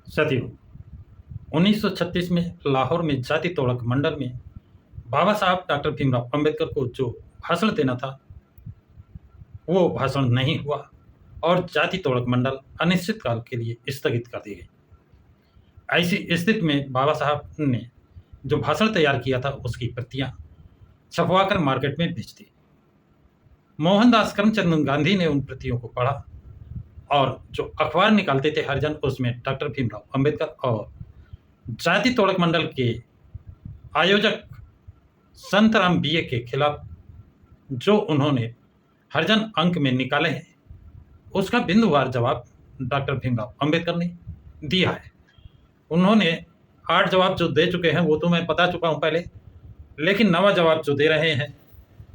साथियों, 1936 में लाहौर में जाति तोड़क मंडल में बाबा साहब डॉक्टर भीमराव अंबेडकर को जो भाषण देना था वो भाषण नहीं हुआ और जाति तोड़क मंडल अनिश्चित काल के लिए स्थगित कर दी गई। ऐसी स्थिति में बाबा साहब ने जो भाषण तैयार किया था उसकी प्रतियां छपवाकर मार्केट में बेच दी। मोहनदास करमचंद गांधी ने उन प्रतियों को पढ़ा और जो अखबार निकालते थे हरिजन उसमें डॉक्टर भीमराव अंबेडकर और जाति तोड़क मंडल के आयोजक संतराम बीए के खिलाफ जो उन्होंने हरिजन अंक में निकाले हैं उसका बिंदुवार जवाब डॉक्टर भीमराव अंबेडकर ने दिया है। उन्होंने 8 जवाब जो दे चुके हैं वो तो मैं बता चुका हूं पहले, लेकिन नवा जवाब जो दे रहे हैं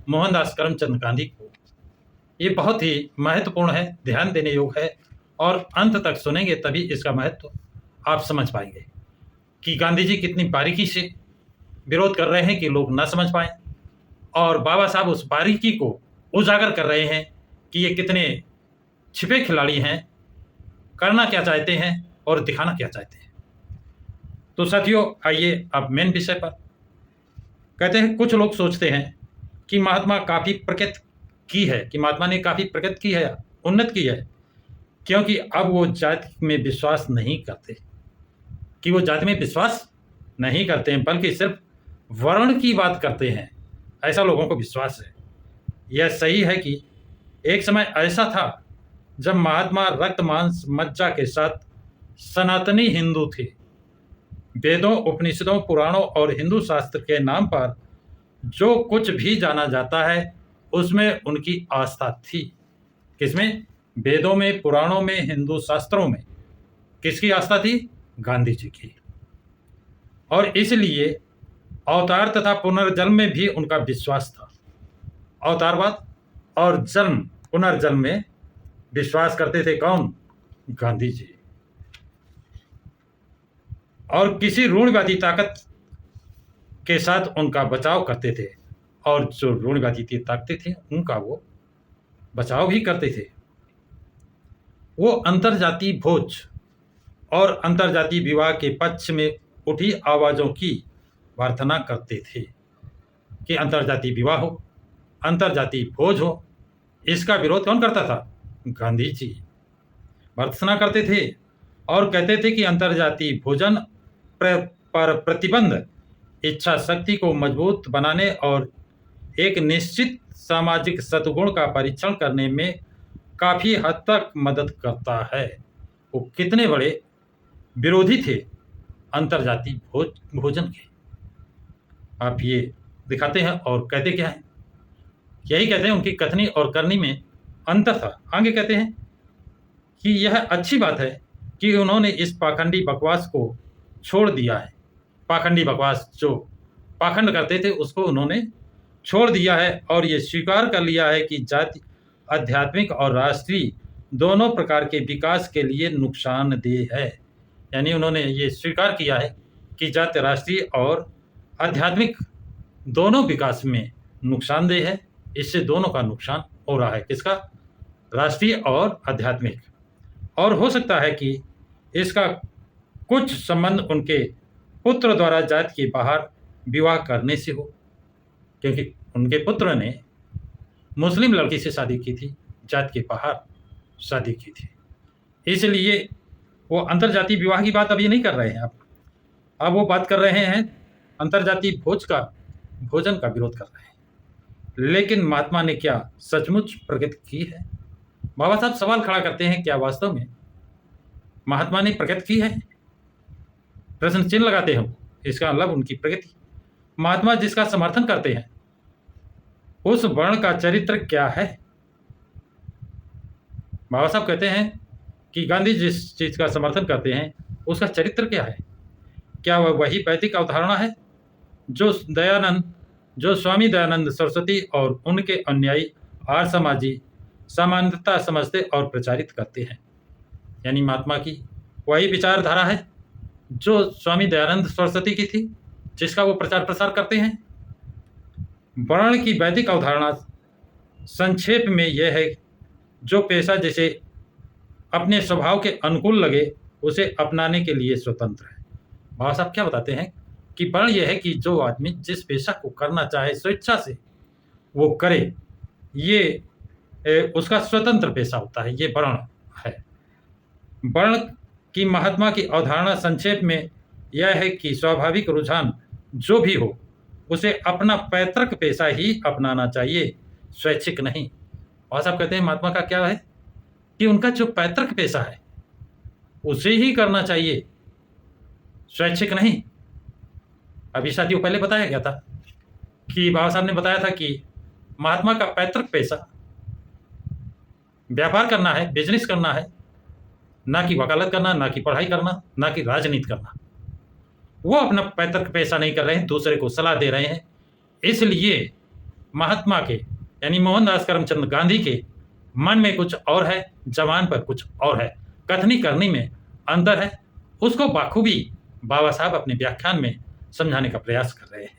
मोहनदास करमचंद गांधी को, ये बहुत ही महत्वपूर्ण है, ध्यान देने योग्य है और अंत तक सुनेंगे तभी इसका महत्व आप समझ पाएंगे कि गांधी जी कितनी बारीकी से विरोध कर रहे हैं कि लोग ना समझ पाएं और बाबा साहब उस बारीकी को उजागर कर रहे हैं कि ये कितने छिपे खिलाड़ी हैं, करना क्या चाहते हैं और दिखाना क्या चाहते हैं। तो साथियों, आइए अब मेन विषय पर। कहते हैं कुछ लोग सोचते हैं कि महात्मा ने काफ़ी प्रगति की है, उन्नत की है, क्योंकि अब वो जाति में विश्वास नहीं करते हैं बल्कि सिर्फ वर्ण की बात करते हैं, ऐसा लोगों को विश्वास है। यह सही है कि एक समय ऐसा था जब महात्मा रक्त मांस मज्जा के साथ सनातनी हिंदू थे। वेदों, उपनिषदों, पुराणों और हिंदू शास्त्र के नाम पर जो कुछ भी जाना जाता है उसमें उनकी आस्था थी। किसमें? वेदों में, पुराणों में, हिंदू शास्त्रों में। किसकी आस्था थी? गांधी जी की। और इसलिए अवतार तथा पुनर्जन्म में भी उनका विश्वास था। अवतारवाद और पुनर्जन्म में विश्वास करते थे कौन? गांधी जी। और किसी रूढ़िवादी ताकत के साथ उनका बचाव करते थे और जो रूढ़िवादी ताकतें थी उनका वो बचाव भी करते थे। वो अंतरजातीय भोज और अंतरजातीय विवाह के पक्ष में उठी आवाज़ों की प्रार्थना करते थे कि अंतरजातीय विवाह हो, अंतरजातीय भोज हो। इसका विरोध कौन करता था? गांधी जी प्रार्थना करते थे और कहते थे कि अंतरजातीय भोजन पर प्रतिबंध इच्छा शक्ति को मजबूत बनाने और एक निश्चित सामाजिक सद्गुण का परीक्षण करने में काफ़ी हद तक मदद करता है। वो कितने बड़े विरोधी थे अंतरजातीय भोजन के, आप ये दिखाते हैं। और कहते क्या हैं? यही कहते हैं उनकी कथनी और करनी में अंतर था। आगे कहते हैं कि यह अच्छी बात है कि उन्होंने इस पाखंडी बकवास को छोड़ दिया है। पाखंडी बकवास, जो पाखंड करते थे उसको उन्होंने छोड़ दिया है और ये स्वीकार कर लिया है कि जाति आध्यात्मिक और राष्ट्रीय दोनों प्रकार के विकास के लिए नुकसानदेह है। यानी उन्होंने ये स्वीकार किया है कि जाति राष्ट्रीय और आध्यात्मिक दोनों विकास में नुकसानदेह है। इससे दोनों का नुकसान हो रहा है। किसका? राष्ट्रीय और आध्यात्मिक। और हो सकता है कि इसका कुछ संबंध उनके पुत्र द्वारा जाति के बाहर विवाह करने से हो, क्योंकि उनके पुत्र ने मुस्लिम लड़की से शादी की थी, जाति के बाहर शादी की थी। इसलिए वो अंतरजातीय विवाह की बात अभी नहीं कर रहे हैं। अब वो बात कर रहे हैं अंतरजातीय भोजन का विरोध कर रहे हैं। लेकिन महात्मा ने क्या सचमुच प्रगति की है? बाबा साहब सवाल खड़ा करते हैं, क्या वास्तव में महात्मा ने प्रगति की है? प्रश्न चिन्ह लगाते हैं। इसका मतलब उनकी प्रगति। महात्मा जिसका समर्थन करते हैं उस वर्ण का चरित्र क्या है? बाबा साहब कहते हैं कि गांधी जिस चीज का समर्थन करते हैं उसका चरित्र क्या है? क्या वह वही वैदिक अवधारणा है जो स्वामी दयानंद सरस्वती और उनके अनुयायी आर्य समाजी सामान्यता समझते और प्रचारित करते हैं? यानी महात्मा की वही विचारधारा है जो स्वामी दयानंद सरस्वती की थी, जिसका वो प्रचार प्रसार करते हैं। वर्ण की वैदिक अवधारणा संक्षेप में यह है, जो पेशा जिसे अपने स्वभाव के अनुकूल लगे उसे अपनाने के लिए स्वतंत्र है। बाबा साहब क्या बताते हैं कि वर्ण यह है कि जो आदमी जिस पेशा को करना चाहे स्वेच्छा से वो करे, ये उसका स्वतंत्र पेशा होता है, ये वर्ण है। वर्ण की महात्मा की अवधारणा संक्षेप में यह है कि स्वाभाविक रुझान जो भी हो उसे अपना पैतृक पेशा ही अपनाना चाहिए, स्वैच्छिक नहीं। और साहब कहते हैं महात्मा का क्या है कि उनका जो पैतृक पेशा है उसे ही करना चाहिए, स्वैच्छिक नहीं। अभी साथियों पहले बताया गया था कि बाबा साहब ने बताया था कि महात्मा का पैतृक पेशा व्यापार करना है, बिजनेस करना है, ना कि वकालत करना, ना कि पढ़ाई करना, ना कि राजनीति करना। वो अपना पैतृक पेशा नहीं कर रहे हैं, दूसरे को सलाह दे रहे हैं। इसलिए महात्मा के यानी मोहनदास करमचंद गांधी के मन में कुछ और है, जबान पर कुछ और है, कथनी करनी में अंतर है। उसको बाखूबी बाबा साहब अपने व्याख्यान में समझाने का प्रयास कर रहे हैं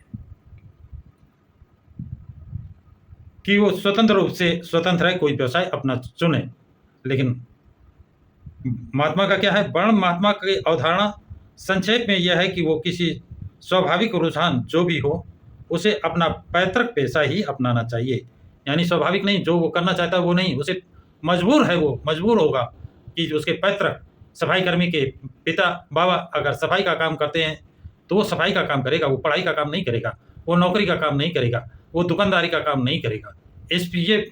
कि वो स्वतंत्र रूप से स्वतंत्र है, कोई व्यवसाय अपना चुने। लेकिन महात्मा का क्या है, वर्ण महात्मा की अवधारणा संक्षेप में यह है कि वो किसी स्वाभाविक रुझान जो भी हो उसे अपना पैतृक पेशा ही अपनाना चाहिए। यानी स्वाभाविक नहीं, जो वो करना चाहता है वो नहीं, उसे मजबूर है, वो मजबूर होगा कि उसके पैतृक सफाई कर्मी के पिता बाबा अगर सफाई का काम करते हैं तो वो सफाई का काम करेगा, वो पढ़ाई का काम नहीं करेगा, वो नौकरी का काम नहीं करेगा, वो दुकानदारी का काम नहीं करेगा। इस ये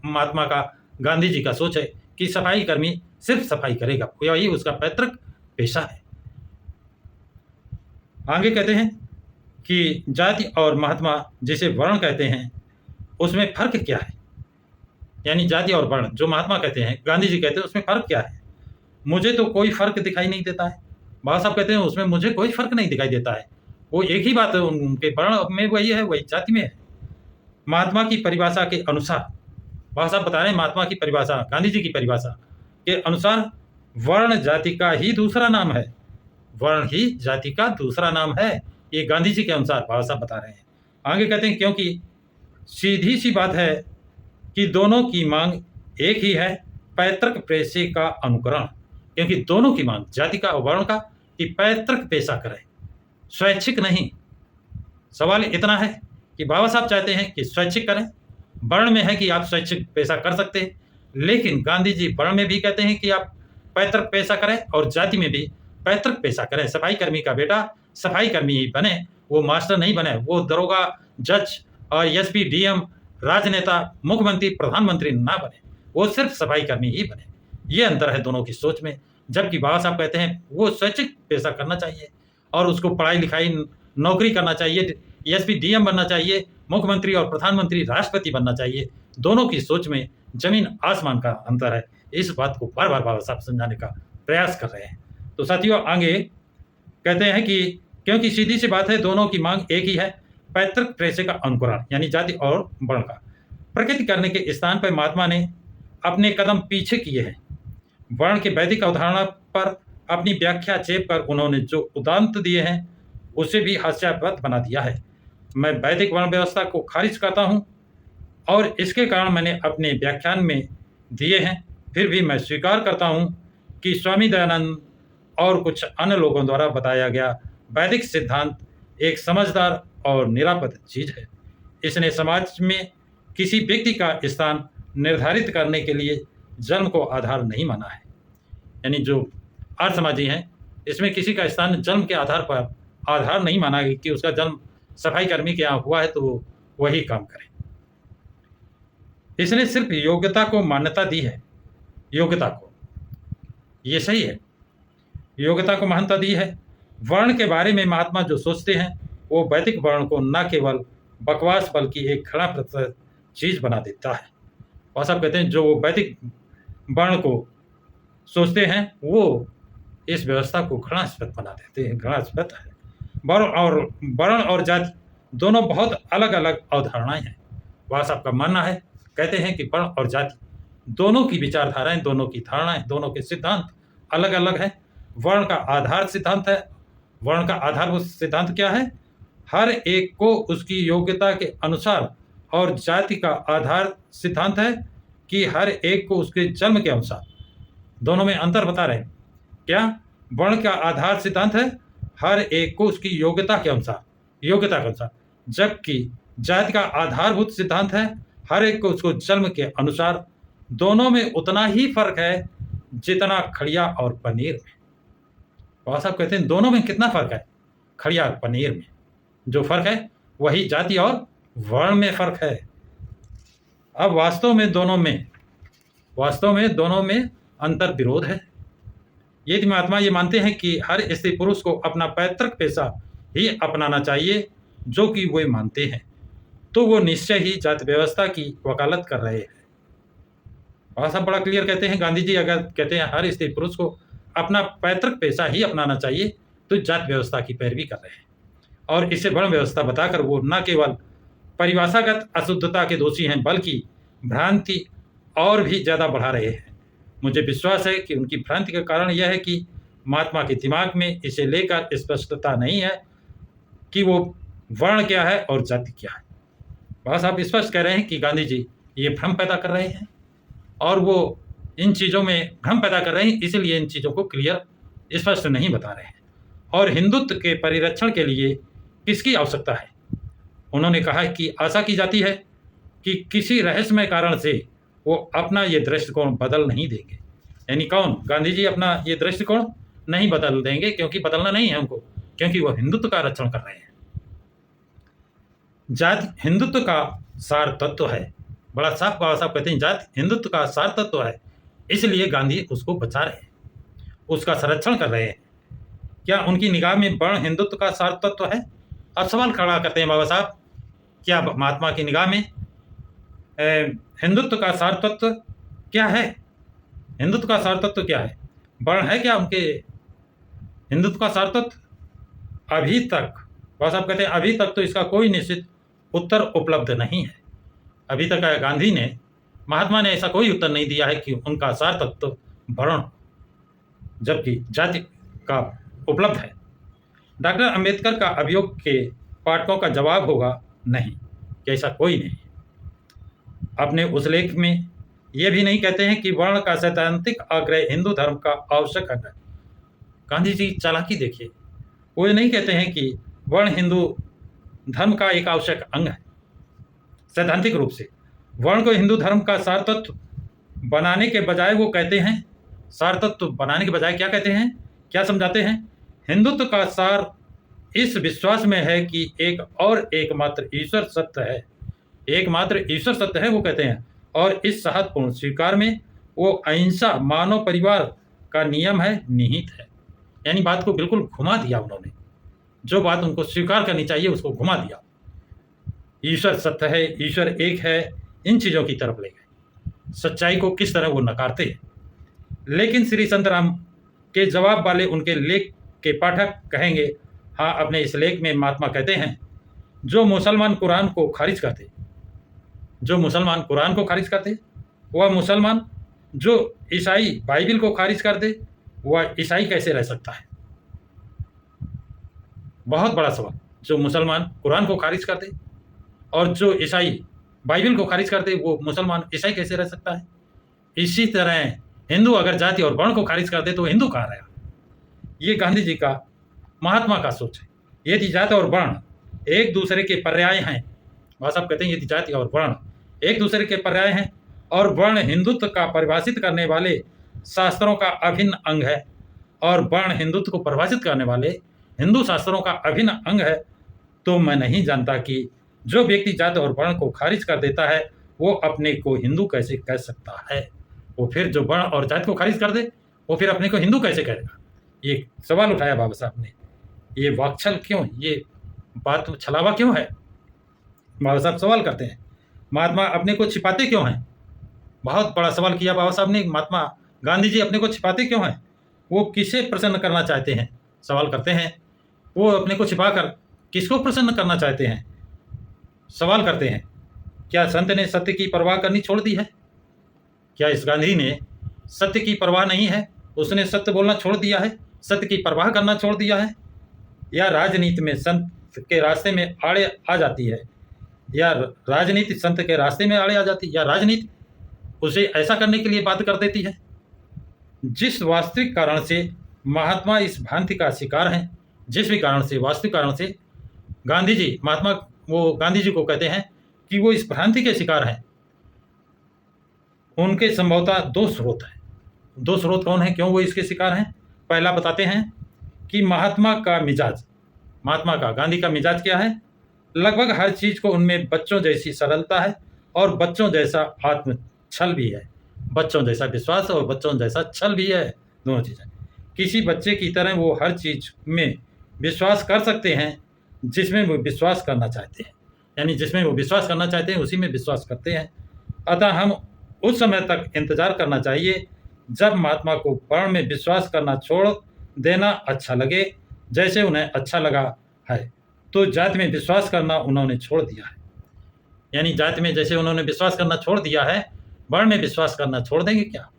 महात्मा का गांधी जी का सोच है कि सफाई कर्मी सिर्फ सफाई करेगा, यही उसका पैतृक पेशा है। आगे कहते हैं कि जाति और महात्मा जिसे वर्ण कहते हैं उसमें फर्क क्या है। यानी जाति और वर्ण जो महात्मा कहते हैं, गांधी जी कहते हैं, उसमें फर्क क्या है। मुझे तो कोई फर्क दिखाई नहीं देता है। बाबा साहब कहते हैं उसमें मुझे कोई फर्क नहीं दिखाई देता है। वो एक ही बात है, उनके वर्ण में वही है, वही जाति में है। महात्मा की परिभाषा के अनुसार बाबा साहब बता रहे हैं, महात्मा की परिभाषा, गांधी जी की परिभाषा के अनुसार वर्ण जाति का ही दूसरा नाम है, वर्ण ही जाति का दूसरा नाम है। ये गांधी जी के अनुसार बाबा साहब बता रहे हैं। आगे कहते हैं क्योंकि सीधी सी बात है कि दोनों की मांग एक ही है, पैतृक पेशे का अनुकरण। क्योंकि दोनों की मांग, जाति का और वर्ण का, कि पैतृक पेशा करें, स्वैच्छिक नहीं। सवाल इतना है कि बाबा साहब चाहते हैं कि स्वैच्छिक करें, वर्ण में है कि आप स्वैच्छिक पेशा कर सकते हैं, लेकिन गांधी जी वर्ण में भी कहते हैं कि आप पैतृक पेशा करें और जाति में भी पैतृक पेशा करें। सफाई कर्मी का बेटा सफाई कर्मी ही बने, वो मास्टर नहीं बने, वो दरोगा, जज और एसपी, डीएम, राजनेता, मुख्यमंत्री, प्रधानमंत्री ना बने, वो सिर्फ सफाई कर्मी ही बने। ये अंतर है दोनों की सोच में। जबकि बाबा साहब कहते हैं वो स्वैच्छिक पेशा करना चाहिए और उसको पढ़ाई लिखाई नौकरी करना चाहिए, एसपी, डीएम बनना चाहिए, मुख्यमंत्री और प्रधानमंत्री, राष्ट्रपति बनना चाहिए। दोनों की सोच में जमीन आसमान का अंतर है। इस बात को बार बार बाबा साहब समझाने का प्रयास कर रहे हैं। तो साथियों आगे कहते हैं कि क्योंकि सीधी सी बात है, दोनों की मांग एक ही है, पैतृक पेशे का अनुकरण यानी जाति और वर्ण का। प्रकृति करने के स्थान पर महात्मा ने अपने कदम पीछे किए हैं। वर्ण के वैदिक अवधारणा पर अपनी व्याख्या चेप कर उन्होंने जो उदांत दिए हैं उसे भी हास्यास्पद बना दिया है। मैं वैदिक वर्ण व्यवस्था को खारिज करता हूँ और इसके कारण मैंने अपने व्याख्यान में दिए हैं। फिर भी मैं स्वीकार करता हूँ कि स्वामी दयानंद और कुछ अन्य लोगों द्वारा बताया गया वैदिक सिद्धांत एक समझदार और निरापद चीज है। इसने समाज में किसी व्यक्ति का स्थान निर्धारित करने के लिए जन्म को आधार नहीं माना है। यानी जो आर्य समाजी हैं, इसमें किसी का स्थान जन्म के आधार पर आधार नहीं माना कि उसका जन्म सफाई कर्मी के यहाँ हुआ है तो वो वही काम करे। इसने सिर्फ योग्यता को मान्यता दी है, योग्यता को, ये सही है, योग्यता को मान्यता दी है। वर्ण के बारे में महात्मा जो सोचते हैं वो वैदिक वर्ण को न केवल बकवास बल्कि एक घृणास्पद चीज बना देता है। और सब कहते हैं जो वो वैदिक वर्ण को सोचते हैं वो इस व्यवस्था को घृणास्पद बना देते हैं, घृणास्पद है। वर्ण और जाति दोनों बहुत अलग अलग अवधारणाएं हैं। वह सबका मानना है, कहते हैं कि वर्ण और जाति दोनों की विचारधाराएं, दोनों की धारणाएं, दोनों के सिद्धांत अलग अलग हैं। वर्ण का आधार सिद्धांत है, वर्ण का आधारभूत सिद्धांत क्या है, हर एक को उसकी योग्यता के अनुसार, और जाति का आधार सिद्धांत है कि हर एक को उसके जन्म के अनुसार। दोनों में अंतर बता रहे हैं क्या, वर्ण का आधार सिद्धांत है हर एक को उसकी योग्यता के अनुसार, जबकि जाति का आधारभूत सिद्धांत है हर एक को उसको जन्म के अनुसार। दोनों में उतना ही फर्क है जितना खड़िया और पनीर में। बाबा साहब कहते हैं दोनों में कितना फर्क है, खड़िया और पनीर में जो फर्क है वही जाति और वर्ण में फर्क है। अब वास्तव में दोनों में अंतर विरोध है। यदि महात्मा ये मानते हैं कि हर स्त्री पुरुष को अपना पैतृक पेशा ही अपनाना चाहिए जो कि वे मानते हैं, तो वो निश्चय ही जाति व्यवस्था की वकालत कर रहे हैं। बाबा साहब बड़ा क्लियर कहते हैं, गांधी जी अगर कहते हैं हर स्त्री पुरुष को अपना पैतृक पेशा ही अपनाना चाहिए तो जाति व्यवस्था की पैरवी कर रहे हैं, और इसे वर्ण व्यवस्था बताकर वो न केवल परिभाषागत अशुद्धता के दोषी हैं बल्कि भ्रांति और भी ज़्यादा बढ़ा रहे हैं। मुझे विश्वास है कि उनकी भ्रांति का कारण यह है कि महात्मा के दिमाग में इसे लेकर स्पष्टता नहीं है कि वो वर्ण क्या है और जाति क्या है। बाबा साहब स्पष्ट कह रहे हैं कि गांधी जी ये भ्रम पैदा कर रहे हैं और वो इन चीज़ों में भ्रम पैदा कर रहे हैं, इसलिए इन चीज़ों को क्लियर स्पष्ट नहीं बता रहे हैं। और हिंदुत्व के परिरक्षण के लिए किसकी आवश्यकता है? उन्होंने कहा कि आशा की जाती है कि किसी रहस्यमय कारण से वो अपना ये दृष्टिकोण बदल नहीं देंगे। यानी कौन? गांधी जी अपना ये दृष्टिकोण नहीं बदल देंगे, क्योंकि बदलना नहीं है उनको, क्योंकि वो हिंदुत्व का रक्षण कर रहे हैं। जाति हिंदुत्व का सार तत्व है। बड़ा साफ बाबा साहब कहते हैं जाति हिंदुत्व का सार तत्व है, इसलिए गांधी उसको बचा रहे हैं, उसका संरक्षण कर रहे हैं। क्या उनकी निगाह में वर्ण हिंदुत्व का सार तत्व है? अब सवाल खड़ा करते हैं बाबा साहब, क्या महात्मा की निगाह में हिंदुत्व का सार तत्व क्या है? हिंदुत्व का सार तत्व क्या है? वर्ण है क्या उनके हिंदुत्व का सार तत्व? अभी तक बाबा साहब कहते हैं अभी तक तो इसका कोई निश्चित उत्तर उपलब्ध नहीं है। अभी तक गांधी ने, महात्मा ने ऐसा कोई उत्तर नहीं दिया है कि उनका सार तत्व वर्ण जबकि जाति का उपलब्ध है। डॉक्टर अंबेडकर का अभियोग के पाठकों का जवाब होगा नहीं, कि ऐसा कोई नहीं। अपने उस लेख में ये भी नहीं कहते हैं कि वर्ण का सैद्धांतिक आग्रह हिंदू धर्म का आवश्यक अंग है। गांधी जी चालाकी देखिए, वो ये नहीं कहते हैं कि वर्ण हिंदू धर्म का एक आवश्यक अंग है सैद्धांतिक रूप से। वर्ण को हिंदू धर्म का सार तत्व बनाने के बजाय वो कहते हैं, सार तत्व बनाने के बजाय क्या कहते हैं, क्या समझाते हैं? हिंदुत्व का सार इस विश्वास में है कि एक और एकमात्र ईश्वर सत्य है, एकमात्र ईश्वर सत्य है वो कहते हैं, और इस साहतपूर्ण स्वीकार में वो अहिंसा मानव परिवार का नियम है निहित है। यानी बात को बिल्कुल घुमा दिया उन्होंने, जो बात उनको स्वीकार करनी चाहिए उसको घुमा दिया। ईश्वर सत्य है, ईश्वर एक है, इन चीज़ों की तरफ ले गए। सच्चाई को किस तरह वो नकारते हैं। लेकिन श्री संतराम के जवाब वाले उनके लेख के पाठक कहेंगे, हाँ अपने इस लेख में महात्मा कहते हैं जो मुसलमान कुरान को खारिज करते, वह मुसलमान, जो ईसाई बाइबिल को खारिज कर दे वह ईसाई कैसे रह सकता है? बहुत बड़ा सवाल। जो मुसलमान कुरान को खारिज कर दे और जो ईसाई बाइबिल को खारिज कर दे वो मुसलमान ईसाई कैसे रह सकता है? इसी तरह हिंदू अगर जाति और वर्ण को खारिज कर दे तो हिंदू कहाँ रहेगा? ये गांधी जी का, महात्मा का सोच है। यदि जाति और वर्ण एक दूसरे के पर्याय हैं, वह सब कहते हैं यदि जाति और वर्ण एक दूसरे के पर्याय हैं और वर्ण हिंदुत्व का परिभाषित करने वाले शास्त्रों का अभिन्न अंग है और वर्ण हिंदुत्व को परिभाषित करने वाले हिंदू शास्त्रों का अभिन्न अंग है, तो मैं नहीं जानता कि जो व्यक्ति जाति और वर्ण को खारिज कर देता है वो अपने को हिंदू कैसे कह सकता है। वो फिर जो वर्ण और जाति को खारिज कर दे वो फिर अपने को हिंदू कैसे कहेगा? ये सवाल उठाया बाबा साहब ने। ये वाकछल क्यों, ये बात छलावा क्यों है? बाबा साहब सवाल करते हैं महात्मा अपने को छिपाते क्यों हैं? बहुत बड़ा सवाल किया बाबा साहब ने, महात्मा गांधी जी अपने को छिपाते क्यों हैं? वो किसे प्रसन्न करना चाहते हैं? सवाल करते हैं वो अपने को छिपाकर किसको प्रसन्न करना चाहते हैं? सवाल करते हैं क्या संत ने सत्य की परवाह करनी छोड़ दी है? क्या इस गांधी ने सत्य की परवाह नहीं है? उसने सत्य बोलना छोड़ दिया है, सत्य की परवाह करना छोड़ दिया है? या राजनीति में संत के रास्ते में आड़े आ जाती है, या राजनीति संत के रास्ते में आड़े आ जाती है, या राजनीति उसे ऐसा करने के लिए बात कर देती है? जिस वास्तविक कारण से महात्मा इस भ्रांति का शिकार हैं, जिस भी कारण से, वास्तविक कारण से गांधी जी को कहते हैं कि वो इस भ्रांति के शिकार हैं। उनके संभवतः दो स्रोत हैं। दो स्रोत कौन है, क्यों वो इसके शिकार हैं? पहला बताते हैं कि महात्मा का गांधी का मिजाज क्या है? लगभग हर चीज को उनमें बच्चों जैसी सरलता है और बच्चों जैसा आत्म छल भी है। बच्चों जैसा विश्वास और बच्चों जैसा छल भी है, दोनों चीजें। किसी बच्चे की तरह वो हर चीज में विश्वास कर सकते हैं जिसमें वो विश्वास करना चाहते हैं, यानी जिसमें वो विश्वास करना चाहते हैं उसी में विश्वास करते हैं। अतः हम उस समय तक इंतजार करना चाहिए जब महात्मा को वर्ण में विश्वास करना छोड़ देना अच्छा लगे, जैसे उन्हें अच्छा लगा है। तो जाति में विश्वास करना उन्होंने छोड़ दिया है, यानी जाति में जैसे उन्होंने विश्वास करना छोड़ दिया है, वर्ण में विश्वास करना छोड़ देंगे क्या?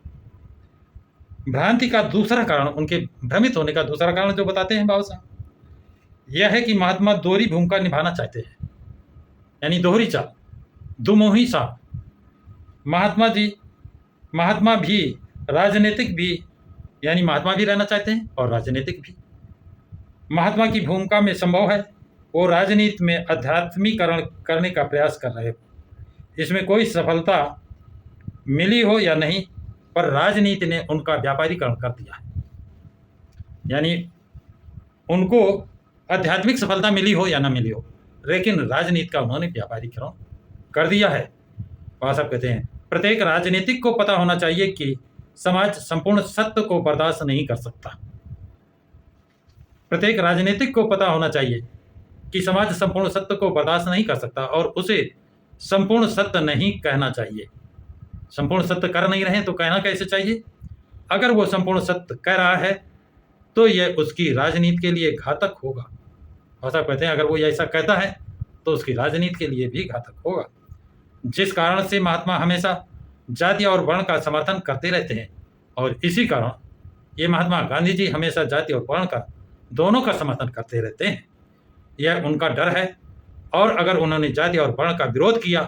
भ्रांति का दूसरा कारण, उनके भ्रमित होने का दूसरा कारण जो बताते हैं बाबा साहब, यह है कि महात्मा दोहरी भूमिका निभाना चाहते हैं, यानी दोहरी चाल, दुमोही साहब। महात्मा भी राजनीतिक भी, यानी महात्मा भी रहना चाहते हैं और राजनीतिक भी। महात्मा की भूमिका में संभव है वो राजनीति में अध्यात्मीकरण करने का प्रयास कर रहे हो। इसमें कोई सफलता मिली हो या नहीं, पर राजनीति ने उनका व्यापारीकरण कर दिया है। यानी उनको आध्यात्मिक सफलता मिली हो या ना मिली हो, लेकिन राजनीति का उन्होंने व्यापारीकरण कर दिया है। बाबा साहब कहते हैं प्रत्येक राजनीतिक को पता होना चाहिए कि समाज संपूर्ण सत्य को बर्दाश्त नहीं कर सकता। प्रत्येक राजनीतिक को पता होना चाहिए कि समाज संपूर्ण सत्य को बर्दाश्त नहीं कर सकता और उसे संपूर्ण सत्य नहीं कहना चाहिए। संपूर्ण सत्य कर नहीं रहे तो कहना कैसे चाहिए? अगर वो संपूर्ण सत्य कह रहा है तो यह उसकी राजनीति के लिए घातक होगा। ऐसा कहते हैं अगर वो ऐसा कहता है तो उसकी राजनीति के लिए भी घातक होगा। जिस कारण से महात्मा हमेशा जाति और वर्ण का समर्थन करते रहते हैं, और इसी कारण ये महात्मा गांधी जी हमेशा जाति और वर्ण का दोनों का समर्थन करते रहते हैं। यह उनका डर है। और अगर उन्होंने जाति और वर्ण का विरोध किया,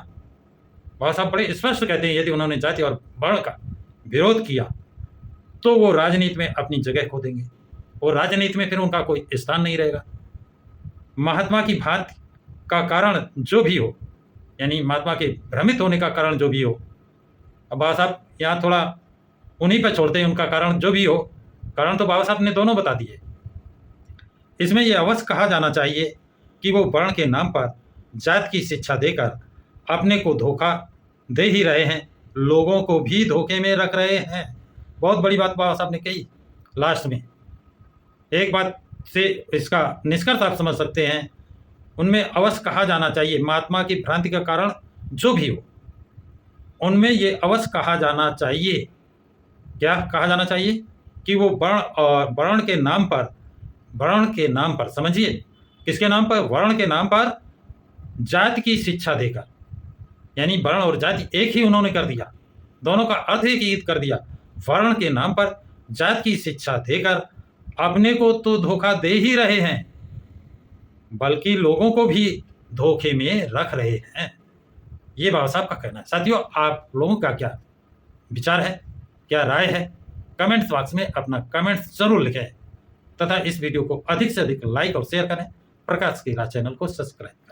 बाबा साहब बड़े स्पष्ट कहते हैं, यदि उन्होंने जाति और वर्ण का विरोध किया तो वो राजनीति में अपनी जगह खो देंगे, और राजनीति में फिर उनका कोई स्थान नहीं रहेगा। महात्मा की भ्रांति का कारण जो भी हो, यानी महात्मा के भ्रमित होने का कारण जो भी हो, अब बाबा साहब यहाँ थोड़ा उन्हीं पर छोड़ते हैं, उनका कारण जो भी हो। कारण तो बाबा साहब ने दोनों बता दिए। इसमें यह अवश्य कहा जाना चाहिए कि वो वर्ण के नाम पर जात की शिक्षा देकर अपने को धोखा दे ही रहे हैं, लोगों को भी धोखे में रख रहे हैं। बहुत बड़ी बात बाबा साहब ने कही लास्ट में। एक बात से इसका निष्कर्ष आप समझ सकते हैं, उनमें अवश्य कहा जाना चाहिए, महात्मा की भ्रांति का कारण जो भी हो उनमें ये अवश्य कहा जाना चाहिए। क्या कहा जाना चाहिए? कि वो वर्ण के नाम पर समझिए, किसके नाम पर? वर्ण के नाम पर जाति की शिक्षा देकर, यानी वर्ण और जाति एक ही उन्होंने कर दिया, दोनों का अर्थ एक ही कर दिया। वर्ण के नाम पर जाति की शिक्षा देकर अपने को तो धोखा दे ही रहे हैं, बल्कि लोगों को भी धोखे में रख रहे हैं। ये बाबा साहब का कहना है। साथियों, आप लोगों का क्या विचार है, क्या राय है? कमेंट्स बॉक्स में अपना कमेंट्स जरूर लिखें तथा इस वीडियो को अधिक से अधिक लाइक और शेयर करें। प्रकाश की राह चैनल को सब्सक्राइब करें।